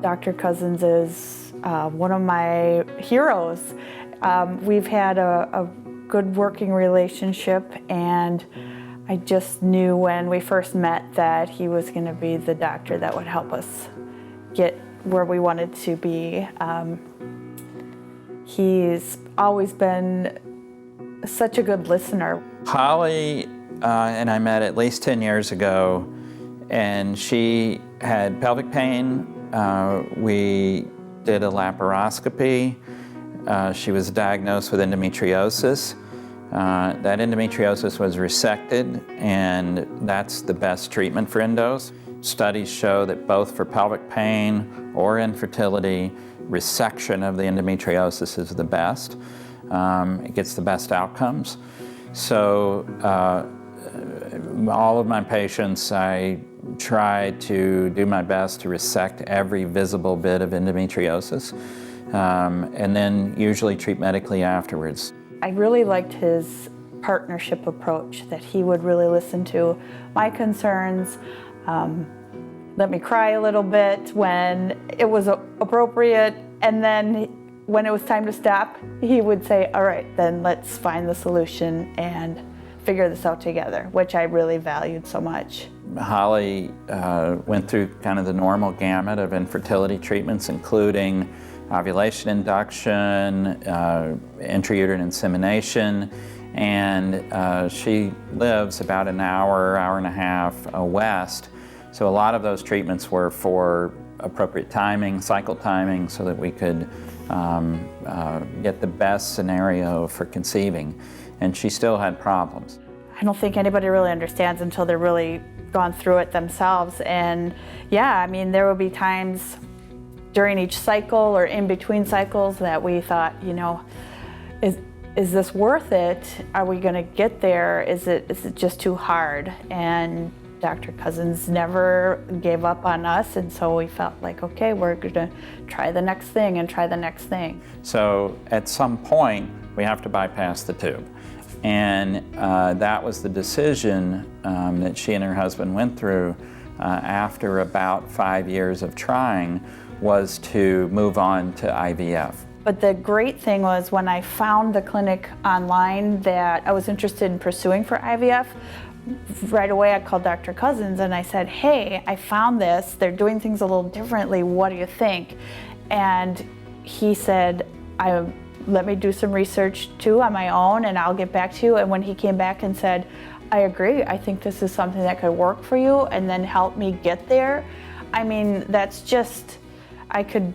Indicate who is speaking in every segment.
Speaker 1: Dr. Coussons is one of my heroes. We've had a good working relationship, and I just knew when we first met that he was going to be the doctor that would help us get where we wanted to be. He's always been such a good listener.
Speaker 2: Holly and I met at least 10 years ago, and she had pelvic pain. We did a laparoscopy. She was diagnosed with endometriosis. That endometriosis was resected, and that's the best treatment for endos. Studies show that both for pelvic pain or infertility, resection of the endometriosis is the best. It gets the best outcomes. So all of my patients, I try to do my best to resect every visible bit of endometriosis, and then usually treat medically afterwards.
Speaker 1: I really liked his partnership approach, that he would really listen to my concerns, let me cry a little bit when it was appropriate, and then when it was time to stop, he would say, all right, then let's find the solution and figure this out together, which I really valued so much.
Speaker 2: Holly went through kind of the normal gamut of infertility treatments, including ovulation induction, intrauterine insemination, and she lives about an hour, hour and a half west. So a lot of those treatments were for appropriate timing, cycle timing, so that we could get the best scenario for conceiving. And she still had problems.
Speaker 1: I don't think anybody really understands until they're really gone through it themselves. And yeah, I mean, there will be times during each cycle or in between cycles that we thought, you know, is this worth it? Are we going to get there? Is it just too hard? And Dr. Coussons never gave up on us, and so we felt like, okay, we're going to try the next thing and try the next thing.
Speaker 2: So at some point, we have to bypass the tube. And that was the decision that she and her husband went through after about 5 years of trying, was to move on to IVF.
Speaker 1: But the great thing was when I found the clinic online that I was interested in pursuing for IVF, right away I called Dr. Coussons and I said, hey, I found this. They're doing things a little differently. What do you think? And he said, let me do some research too on my own and I'll get back to you. And when he came back and said, I agree, I think this is something that could work for you and then help me get there. I mean, that's just, I could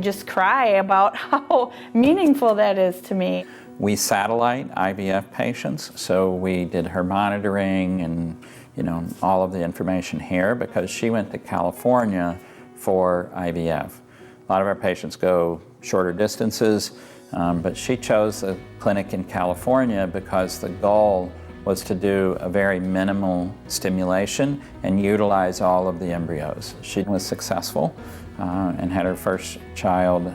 Speaker 1: just cry about how meaningful that is to me.
Speaker 2: We satellite IVF patients, so we did her monitoring and all of the information here because she went to California for IVF. A lot of our patients go shorter distances, but she chose a clinic in California because the goal was to do a very minimal stimulation and utilize all of the embryos. She was successful and had her first child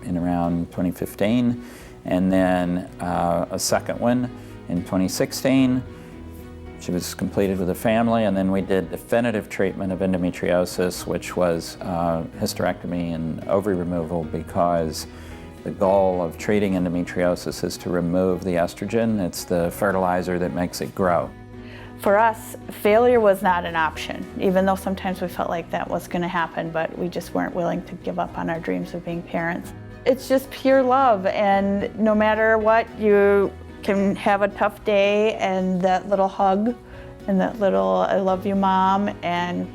Speaker 2: in around 2015, and then a second one in 2016. She was completed with a family, and then we did definitive treatment of endometriosis, which was hysterectomy and ovary removal, because the goal of treating endometriosis is to remove the estrogen. It's the fertilizer that makes it grow.
Speaker 1: For us, failure was not an option, even though sometimes we felt like that was going to happen, but we just weren't willing to give up on our dreams of being parents. It's just pure love, and no matter what, you can have a tough day and that little hug and that little I love you, Mom, and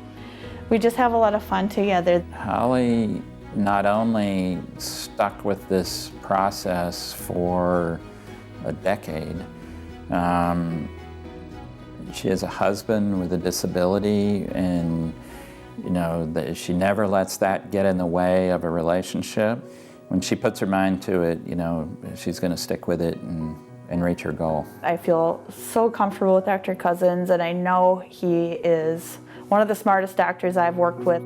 Speaker 1: we just have a lot of fun together.
Speaker 2: Holly not only stuck with this process for a decade, she has a husband with a disability, and that she never lets that get in the way of a relationship. When she puts her mind to it, she's going to stick with it and reach her goal.
Speaker 1: I feel so comfortable with Dr. Coussons, and I know he is one of the smartest doctors I've worked with.